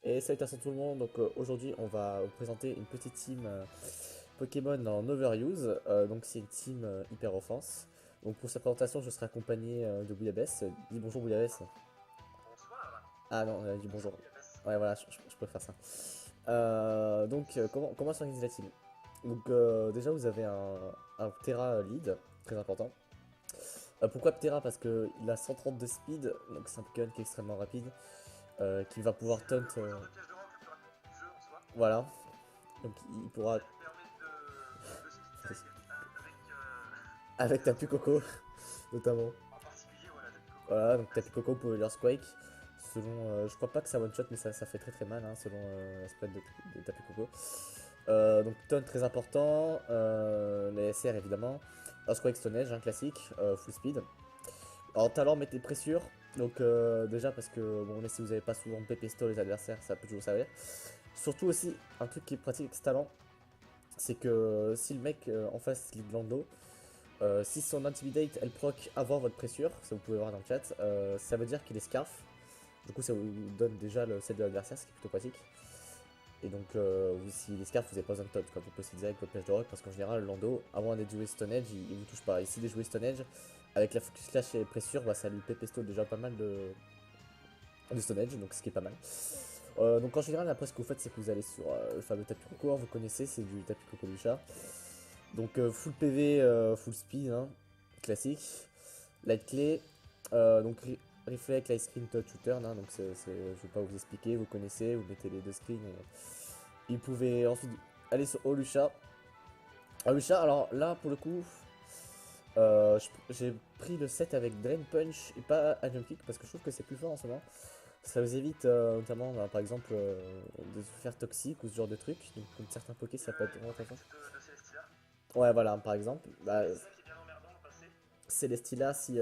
Et salutations tout le monde, donc aujourd'hui on va vous présenter une petite team Pokémon en Overuse, donc c'est une team Hyper Offense. Donc pour cette présentation je serai accompagné de Bouillabaisse. Dis bonjour Bouillabaisse. Bonsoir. Ah non, dis Bonjour bonjour. Bouillabaisse. Ouais voilà, je peux faire ça. Comment s'organise la team? Donc déjà vous avez un Ptera lead, très important. Pourquoi Ptera? Parce qu'il a 130 de speed, donc c'est un Pokémon qui est extrêmement rapide, qui va pouvoir C'est taunt, le voleur de pièges de rock le plus rapide du jeu en soi. voilà. Donc il pourra... Ça lui permet de speed tag avec Avec des Tapu Koko, infos. notamment. En particulier, voilà, Tapu Koko. Voilà, donc Tapu Merci. Koko pour leur Quake. Selon, je crois pas que ça one shot, mais ça fait très très mal, hein, selon la spread de Tapu Koko. Donc Taunt très important, les SR évidemment. Earthquake Stone Edge, un classique, full speed. Alors talent, mettez pressure. Donc déjà parce que bon, mais si vous avez pas souvent pépesto les adversaires, ça peut toujours servir. Surtout aussi, un truc qui est pratique avec ce talent, c'est que si le mec en face lead Lando, si son Intimidate elle proc avant votre pressure, ça vous pouvez voir dans le chat, ça veut dire qu'il est Scarf. Du coup ça vous donne déjà le set de l'adversaire, ce qui est plutôt pratique. Et donc s'il est Scarf, vous n'avez pas besoin de Todd, quoi. Vous possédez avec votre Pêche de Rock, parce qu'en général Lando, avant d'être joué Stone Edge, il vous touche pas. Et s'il est joué Stone Edge, avec la Focus Clash et pressure, bah, ça lui pépesto déjà pas mal de Stone Edge, donc ce qui est pas mal. Donc en général, après ce que vous faites, c'est que vous allez sur le fameux Tapu Koko, hein, vous connaissez, c'est du Tapu Koko du chat. Donc full PV, full speed, hein, classique. Light clé, donc reflect, light screen, touch ou turn, hein, donc je vais pas vous expliquer, vous connaissez, vous mettez les deux screens. Et vous pouvez ensuite aller sur Olusha. Olusha, alors là pour le coup, j'ai pris le set avec Drain Punch et pas Agent Kick parce que je trouve que c'est plus fort en ce moment. Ça vous évite notamment par exemple de se faire toxique ou ce genre de truc. Donc contre certains Pokés ça peut être Les vraiment intéressant. protects de Celestia. Ouais voilà par exemple. Bah, Et c'est ça qui est bien emmerdant au passé. Celestia, si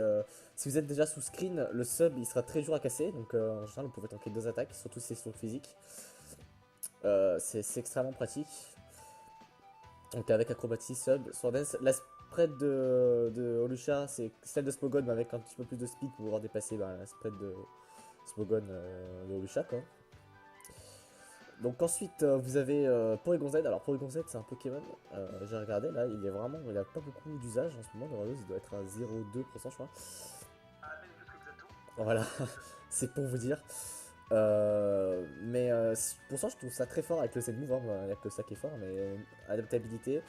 vous êtes déjà sous screen, le sub il sera très dur à casser. Donc en général, vous pouvez tanker deux attaques, surtout si c'est sur le physique. C'est extrêmement pratique. Donc avec Acrobatie, sub, Sword Dance. La spread de Olusha, c'est celle de Smogon, mais avec un petit peu plus de speed pour pouvoir dépasser bah, la spread de Smogon de Olusha, quoi. Donc ensuite, vous avez Porygon Z. Alors Porygon Z, c'est un Pokémon, j'ai regardé là, il a pas beaucoup d'usage en ce moment. Normalement, il doit être à 0,2%, je crois. À peine plus que Xato. Voilà, c'est pour vous dire. Pour ça, je trouve ça très fort avec le Z-Move, hein. Il n'y a que ça qui est fort, mais adaptabilité. Les gens,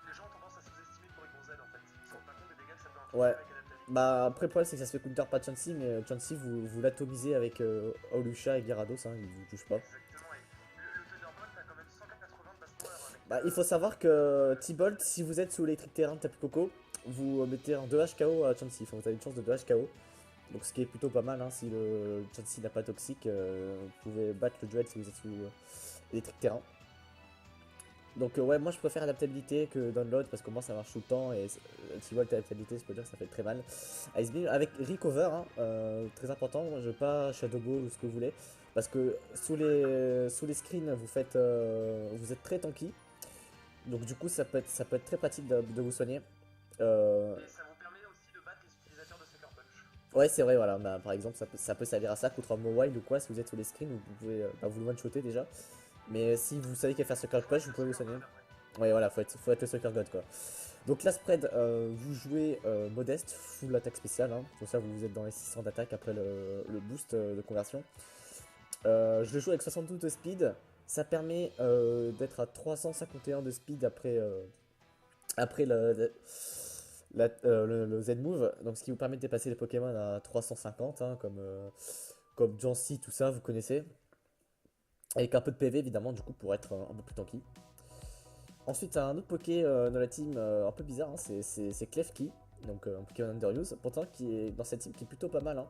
les gens ont tendance à sous-estimer Porygon Z en fait. Ils se rendent pas compte des dégâts que ça peut infliger Ouais. avec adaptabilité. Bah après le problème c'est que ça se fait counter par Chansey, mais Chansey vous l'atomisez avec Olusha et Gyarados, hein, il vous touche pas. Exactement. Et le Thunderbolt a quand même 180 de base power avec. Bah il faut savoir que T-Bolt, si vous êtes sous l'électrique terrain de Tapu Koko, vous mettez un 2H KO à Chansey, enfin, vous avez une chance de 2H KO. Donc ce qui est plutôt pas mal, hein, si le Chansey n'a pas toxique, vous pouvez battre le duel si vous êtes sous électrique terrain. Donc ouais, moi je préfère adaptabilité que download parce que moi ça marche tout le temps et si vous adaptabilité, je peux dire que ça fait très mal. Ice Beam avec recover, hein, très important, je veux pas Shadow Ball ou ce que vous voulez parce que sous les screens vous êtes très tanky. Donc du coup ça peut être très pratique de vous soigner. Euh, Et ça vous permet aussi de battre les utilisateurs de Sucker Punch. ouais c'est vrai voilà, bah, par exemple ça peut servir à ça contre un Mawile ou quoi si vous êtes sous les screens vous pouvez bah, vous le one-shotter déjà. Mais si vous savez qu'il va faire ce Il faut punch, être vous le pouvez vous Sucker soigner. God après. Ouais, voilà, faut être le Sucker God quoi. Donc la spread, vous jouez modeste, full attaque spéciale, hein. Pour ça vous êtes dans les 600 d'attaque après le boost de conversion. Je le joue avec 72 de speed, ça permet d'être à 351 de speed après le Z-Move, donc ce qui vous permet de dépasser les Pokémon à 350, hein, comme Jancy, tout ça, vous connaissez. Avec un peu de PV évidemment, du coup, pour être un peu plus tanky. Ensuite, un autre Poké dans la team un peu bizarre, hein, c'est Klefki, donc un Pokémon Underuse, pourtant qui est dans cette team qui est plutôt pas mal, hein,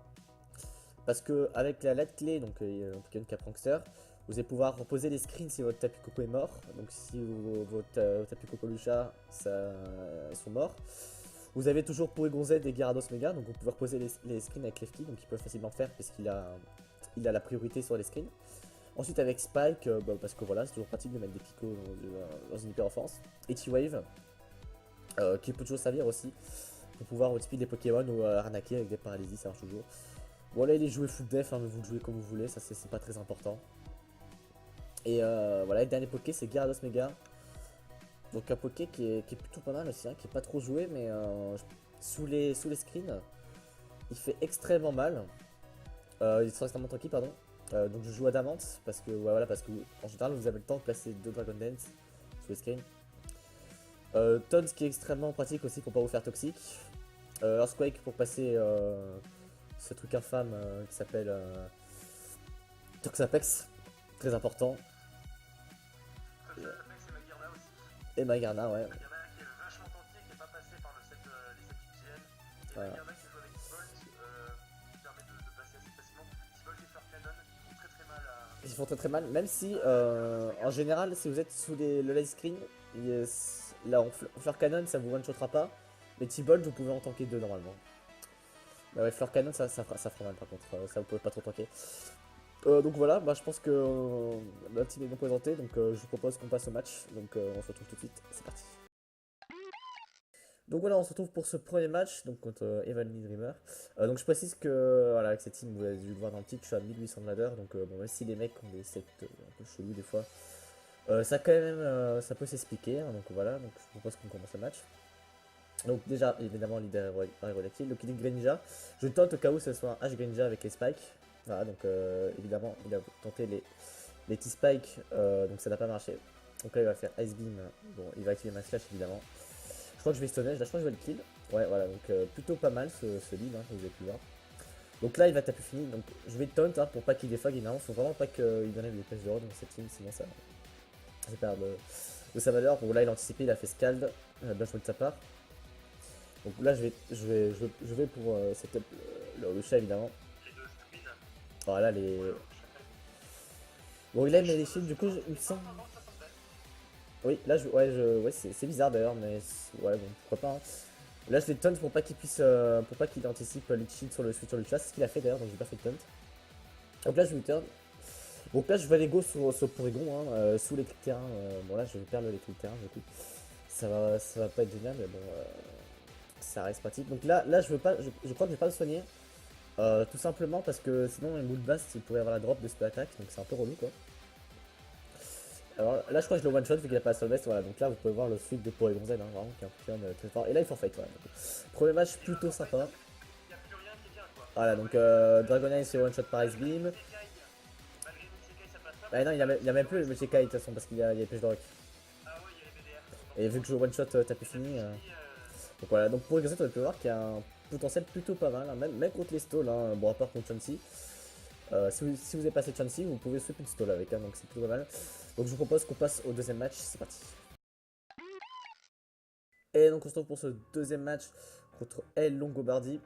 parce que avec la latte clé, donc un Pokémon qui a Prankster, vous allez pouvoir reposer les screens si votre Tapu Koko est mort, donc si votre Tapu Koko Lucha sont morts. Vous avez toujours Porygon Z et Gyarados Mega, donc vous pouvez reposer les screens avec Klefki, donc il peut facilement faire il a la priorité sur les screens. Ensuite avec Spike, bah, parce que voilà, c'est toujours pratique de mettre des picots dans une hyper offense. Et T-Wave, qui peut toujours servir aussi pour pouvoir outspeed des Pokémon ou arnaquer avec des paralysies, ça marche toujours. Bon là il est joué full def, hein, mais vous le jouez comme vous voulez, ça c'est pas très important. Et voilà, le dernier Poké c'est Gyarados Mega. Donc un Poké qui est plutôt pas mal aussi, hein, qui est pas trop joué, mais sous les screens, il fait extrêmement mal. Il sera extrêmement tanky, pardon. Donc je joue Adamant parce que ouais, voilà, parce que en général vous avez le temps de placer 2 Dragon Dance sous les screens. Taunt qui est extrêmement pratique aussi pour pas vous faire toxique. Earthquake pour passer ce truc infâme qui s'appelle Toxapex, très important. C'est Maguirna aussi. Et Magarna, ouais. Maguirna qui est vachement tanky, qui est pas passé par les 7 UGN. Et Voilà. Maguirna qui joue avec T-Bolt, qui permet de passer assez facilement. T-Bolt et Fleur Canon qui font très mal à. Ils font très mal, même si en général, si vous êtes sous le light screen, là en Fleur Canon ça vous one-shotera pas. Mais T-Bolt vous pouvez en tanker 2 normalement. Bah ouais, Fleur Canon ça fera mal par contre, ça vous pouvez pas trop tanker. Donc voilà, bah, je pense que la team est bien présentée, donc je vous propose qu'on passe au match. Donc on se retrouve tout de suite, c'est parti. Donc voilà, on se retrouve pour ce premier match donc contre Evanly Dreamer. Donc je précise que voilà, avec cette team, vous avez dû le voir dans le titre, je suis à 1800 de ladder. Donc bon, même si les mecs ont des sets un peu chelous des fois, ça quand même, ça peut s'expliquer. Hein, donc voilà, donc je vous propose qu'on commence le match. Donc déjà, évidemment, leader aérodactyle. Donc il est Greninja. Je tente au cas où ce soit un H Greninja avec les spikes. Voilà, donc évidemment, il a tenté les T-Spikes, donc ça n'a pas marché. Donc là, il va faire Ice Beam. Bon, il va activer ma slash évidemment. Je crois que je vais stunner, je crois que je vais le kill. Ouais, voilà, donc plutôt pas mal ce lead, hein, comme vous avez pu voir. Donc là, il va taper fini. Donc je vais taunt hein, pour pas qu'il défog évidemment. Faut vraiment pas qu'il enlève des pièces de dans cette team, sinon ça perd de sa valeur. Bon, là, il a anticipé, il a fait Scald. Bien joué de sa part. Donc là, je vais pour setup le chat évidemment. Les deux Stubin. Voilà les. Bon, il a mis les shields, du coup, il me semble. Oui, là, ouais, c'est bizarre d'ailleurs, mais ouais, bon, pourquoi pas. Hein. Là, je l'ai taunt pour pas qu'il puisse, pour pas qu'il anticipe les shields sur le chat, c'est ce qu'il a fait d'ailleurs, donc j'ai pas fait de taunt. Donc là, je vais turn. Donc là, je vais aller go sur Porygon, hein, sous les trucs terrain. Bon, là, je vais perdre les trucs terrain, du coup. Ça va pas être génial, mais bon, ça reste pratique. Donc là, je veux pas, je crois que je vais pas le soigner. Tout simplement parce que sinon, une boule blast, il pourrait avoir la drop de spell attack, donc c'est un peu relou quoi. Alors là, je crois que je le one shot vu qu'il a pas la soul best. Voilà, donc là, vous pouvez voir le sweep de Porygon Z, hein, vraiment, qui est un Pokémon très fort. Et là, il forfait, voilà. Premier match plutôt sympa. Il n'y a plus rien qui vient quoi. Voilà, donc Dragonite c'est one shot par Ice Beam. Malgré Multi-Kai, ça passe pas. Bah non, il y a même plus le Multi-Kai de toute façon parce qu'il y a les pêches de rock. Ah ouais, il y a les BDR. Et vu que je one shot tapé fini. Donc voilà, donc pour Porygon Z, on peut voir qu'il y a un potentiel plutôt pas mal, hein, même contre les stalls, hein, bon à part contre Chansey. Si vous avez passé Chansey, vous pouvez sweep une stall avec, hein, donc c'est plutôt pas mal. Donc je vous propose qu'on passe au deuxième match, c'est parti. Et donc on se retrouve pour ce deuxième match contre El Longobardi.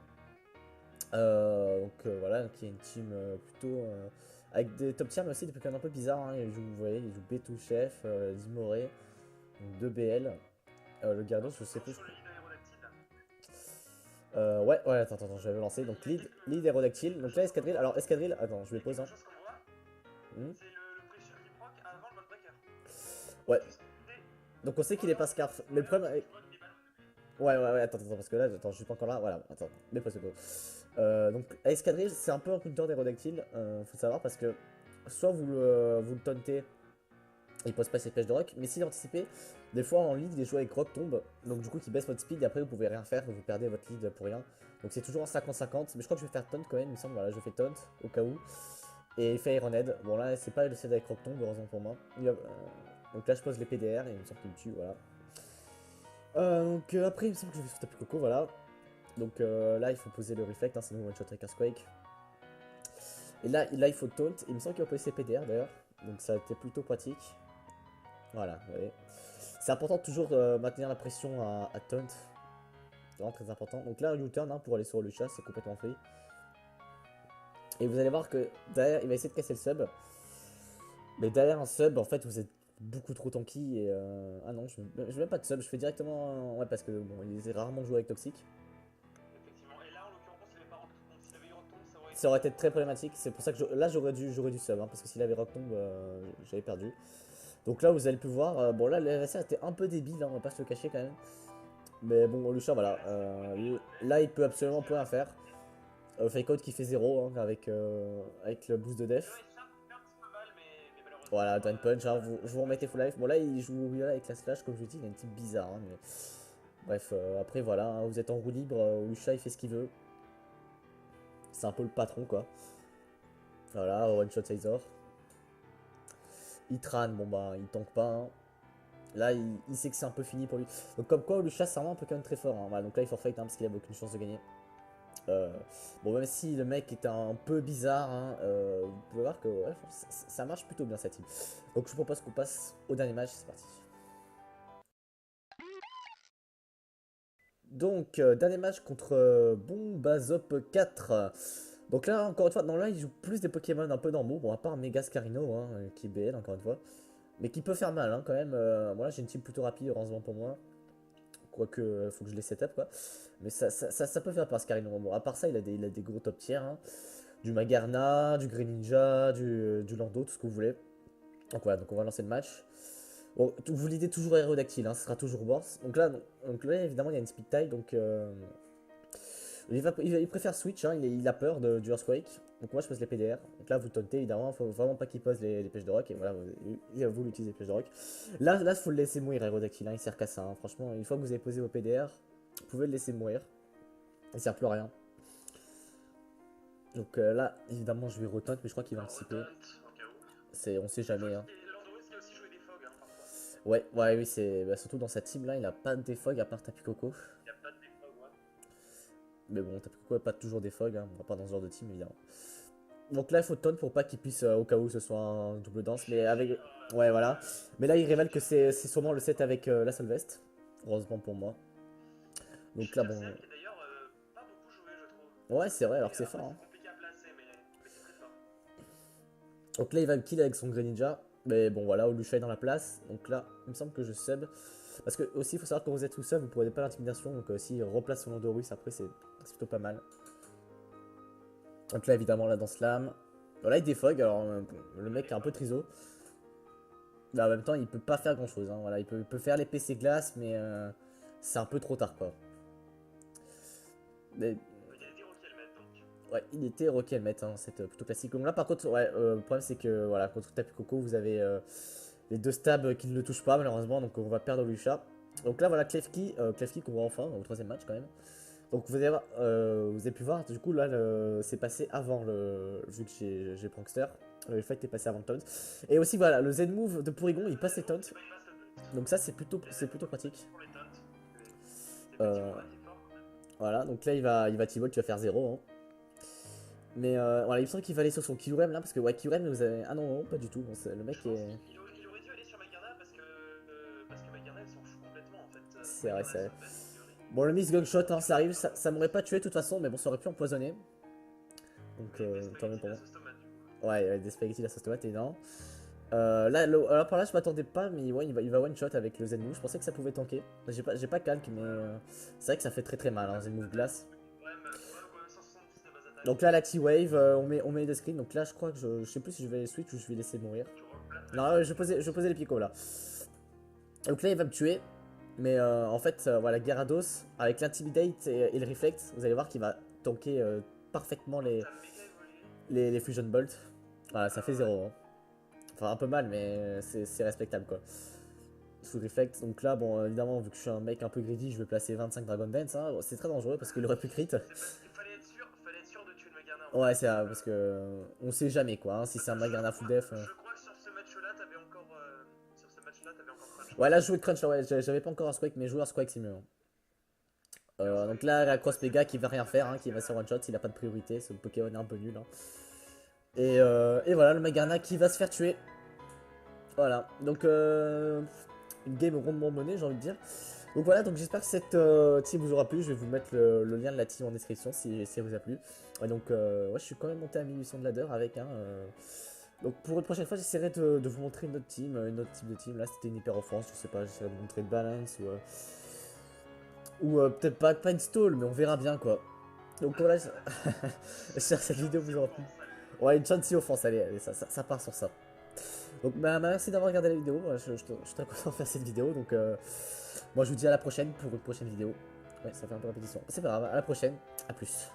Voilà, qui est une team plutôt avec des top tiers mais aussi des Pokémon un peu bizarres. Hein. Vous voyez, il joue B2 Chef, Dimoré, 2 BL. Le Gyarados, je sais plus. Ouais, attends, je vais lancer. Donc lead Aerodactyl. Donc là, Escadrille. Alors, Escadrille, attends, je vais poser. Hein. C'est le pressure qui proc avant le mode breaker. Ouais. Donc on sait qu'il est pas Scarf. Mais le problème. Ouais, attends, parce que là, attends, je suis pas encore là. Voilà, attends, mais pas c'est beau. Donc, à Escadrille, c'est un peu un counter d'Aerodactyl. Faut savoir parce que soit vous le tauntez, il pose pas ses pêches de rock, mais s'il est anticipé, des fois en lead, il est joué avec rock tombe, donc du coup, qui baisse votre speed et après, vous pouvez rien faire, vous perdez votre lead pour rien. Donc, c'est toujours en 50-50, mais je crois que je vais faire taunt quand même, il me semble. Voilà, je fais taunt au cas où. Et il fait Ironhead. Bon, là, c'est pas le set avec rock tombe, heureusement pour moi. Donc là, je pose les PDR et il me semble qu'il me tue, voilà. Donc après, il me semble que je vais sur Tapu Koko, voilà. Donc là, il faut poser le reflect, hein, sinon one shot avec Earthquake. Et là, il faut taunt. Il me semble qu'il va poser ses PDR d'ailleurs. Donc ça a été plutôt pratique. Voilà, vous voyez. C'est important de toujours maintenir la pression à taunt. C'est vraiment très important. Donc là, un U-turn hein, pour aller sur le chat, c'est complètement free. Et vous allez voir que derrière, il va essayer de casser le sub. Mais derrière un sub, en fait, vous êtes beaucoup trop tanky. Et ah non, je veux même pas de sub. Je fais directement. Ouais, parce que bon, il est rarement joué avec Toxic. Effectivement. Et là, en l'occurrence, il avait pas Rock Tomb. S'il avait eu Rock Tomb, ça aurait été très problématique. C'est pour ça que là, j'aurais dû sub. Hein, parce que s'il avait Rock Tomb, j'avais perdu. Donc là, vous allez pu voir. Bon, là, l'adversaire était un peu débile. Hein, on va pas se le cacher quand même. Mais bon, le chat, voilà. Là, il peut absolument plus rien faire. Fake out qui fait 0 hein, avec le boost de Ouais, def. il fait un petit peu mal, mais malheureusement, Voilà, Drain Punch, hein, vous remettez full life. Bon là il joue Willa avec la slash, comme je vous dis, il a une type bizarre. Hein, mais... Bref, après voilà, hein, vous êtes en roue libre, Lucia il fait ce qu'il veut. C'est un peu le patron quoi. Voilà, one shot Sizor. Itran, bon bah il tank pas. Hein. Là il sait que c'est un peu fini pour lui. Donc comme quoi Lucia c'est vraiment un peu quand même très fort. Hein. Voilà, donc là il forfait hein, parce qu'il a aucune chance de gagner. Bon même si le mec est un peu bizarre, hein, vous pouvez voir que ouais, ça marche plutôt bien cette team. Donc je vous propose qu'on passe au dernier match, c'est parti. Donc dernier match contre Bombazop 4. Donc là encore une fois, non là il joue plus des Pokémon un peu normaux, bon à part Megascarino hein, qui est BL encore une fois. Mais qui peut faire mal hein, quand même. Bon là j'ai une team plutôt rapide heureusement pour moi. Quoique faut que je les setup quoi. Mais ça peut faire par Scarino. Bon à part ça il a des gros top tiers. Hein. Du Magarna, du Greninja, du Lando, tout ce que vous voulez. Donc voilà, donc on va lancer le match. Bon, vous l'idée toujours aérodactyle, hein, ce sera toujours Worse. Donc là évidemment il y a une speed tile, donc il préfère switch, hein, il a peur du Earthquake. Donc moi je pose les PDR. Donc là vous tauntez évidemment, faut vraiment pas qu'il pose les pièges de rock. Et voilà, vous l'utilisez les pièges de rock. Là faut le laisser mourir aérodactyle, hein, il sert qu'à ça. Hein. Franchement, une fois que vous avez posé vos PDR, vous pouvez le laisser mourir. Il sert plus à rien. Donc là évidemment je vais retaunt, mais je crois qu'il va anticiper. On sait jamais. Hein. Ouais, ouais, oui, c'est bah, surtout dans sa team là, il a pas de défog à part Tapicoco. Mais bon, Tapicoco n'a pas toujours des fogs, hein, pas dans ce genre de team évidemment. Donc là, il faut taunt pour pas qu'il puisse, au cas où ce soit un double danse. Mais avec. Ouais, voilà. Mais là, il révèle que c'est sûrement le set avec la seule veste. Heureusement pour moi. Donc là, bon. Ouais, c'est vrai, alors que c'est fort. Hein. Donc là, il va me kill avec son Greninja. Mais bon, voilà, Olusha est dans la place. Donc là, il me semble que je sub. Parce que aussi, il faut savoir que quand vous êtes tout seul, vous prenez pas l'intimidation. Donc s'il replace son Landorus, après, c'est plutôt pas mal. Donc là, évidemment, là, dans Slam. Voilà, il défog. Alors, le mec est un peu triso. Mais en même temps, il peut pas faire grand chose. Hein, voilà, il peut faire les PC glace, mais c'est un peu trop tard, quoi. Mais... Ouais, il était Rocky Helmet, hein, c'est plutôt classique. Donc là, par contre, ouais, le problème, c'est que voilà, contre Tapicoco, vous avez les deux stabs qui ne le touchent pas, malheureusement. Donc on va perdre Lucha. Donc là, voilà, Klefki qu'on voit enfin au troisième match, quand même. Donc vous avez pu voir, du coup, là, c'est passé avant vu que j'ai Prankster. Le fight est passé avant le taunt. Et aussi, voilà, le Z-move de Porygon, il passe les taunts. Donc ça, c'est plutôt pratique. Voilà, donc là, il va T-Bolt, tu vas faire 0. Hein. Mais voilà, il me semble qu'il va aller sur son Kyurem là, parce que ouais, Kyurem, vous avez. Ah non, non, pas du tout. Bon, le mec est. Il aurait dû aller sur Magarna parce que Magarna elle s'en fout complètement en fait. C'est vrai, c'est vrai. Bon, le miss gunshot, hein, ça arrive, ça m'aurait pas tué de toute façon, mais bon, ça aurait pu empoisonner. Donc, tant mieux pour moi. Ouais, des spaghettis, la sauce tomate, énorme. Là, alors par là, je m'attendais pas, mais ouais, il va one shot avec le Zen Move. Je pensais que ça pouvait tanker. J'ai pas calque, mais c'est vrai que ça fait très mal, hein, Zen Move glace. Donc là, la T-Wave, on met des screens. Donc là, je crois que je sais plus si je vais switch ou je vais laisser mourir. Non, je posais les picots là. Donc là, il va me tuer. Mais en fait, voilà, Gyarados, avec l'Intimidate et le Reflect, vous allez voir qu'il va tanker parfaitement les Fusion Bolt. Voilà, ça fait 0. Hein. Enfin, un peu mal, mais c'est respectable quoi. Sous Reflect, donc là, bon, évidemment, vu que je suis un mec un peu greedy, je vais placer 25 Dragon Dance. Hein. Bon, c'est très dangereux parce qu'il aurait pu crit. Ouais, c'est parce que on sait jamais quoi, hein, si c'est un Magarna full def. Je crois que sur ce match-là, t'avais encore crunch. Ouais, là, je jouais crunch, là, ouais, j'avais pas encore Earthquake, mais jouer Earthquake, c'est mieux. Donc là, la Cross Pega qui va rien faire, hein, qui va se one shot, il a pas de priorité, ce Pokémon est un peu nul. Hein. Et voilà, le Magarna qui va se faire tuer. Voilà, donc une game rondement menée, j'ai envie de dire. Donc voilà, donc j'espère que cette team vous aura plu. Je vais vous mettre le lien de la team en description si elle vous a plu. Ouais, donc ouais, je suis quand même monté à 1800 de ladder avec un. Donc pour une prochaine fois, j'essaierai de vous montrer une autre team, une autre type de team. Là, c'était une hyper offense, je sais pas, j'essaierai de vous montrer de balance ou peut-être pas une stall, mais on verra bien quoi. Donc voilà, j'espère que cette vidéo vous aura plu. Ouais, une chance offense, allez, ça part sur ça. Donc bah, merci d'avoir regardé la vidéo, je suis très content de faire cette vidéo, donc moi je vous dis à la prochaine pour une prochaine vidéo. Ouais, ça fait un peu répétition, c'est pas grave, à la prochaine, à plus.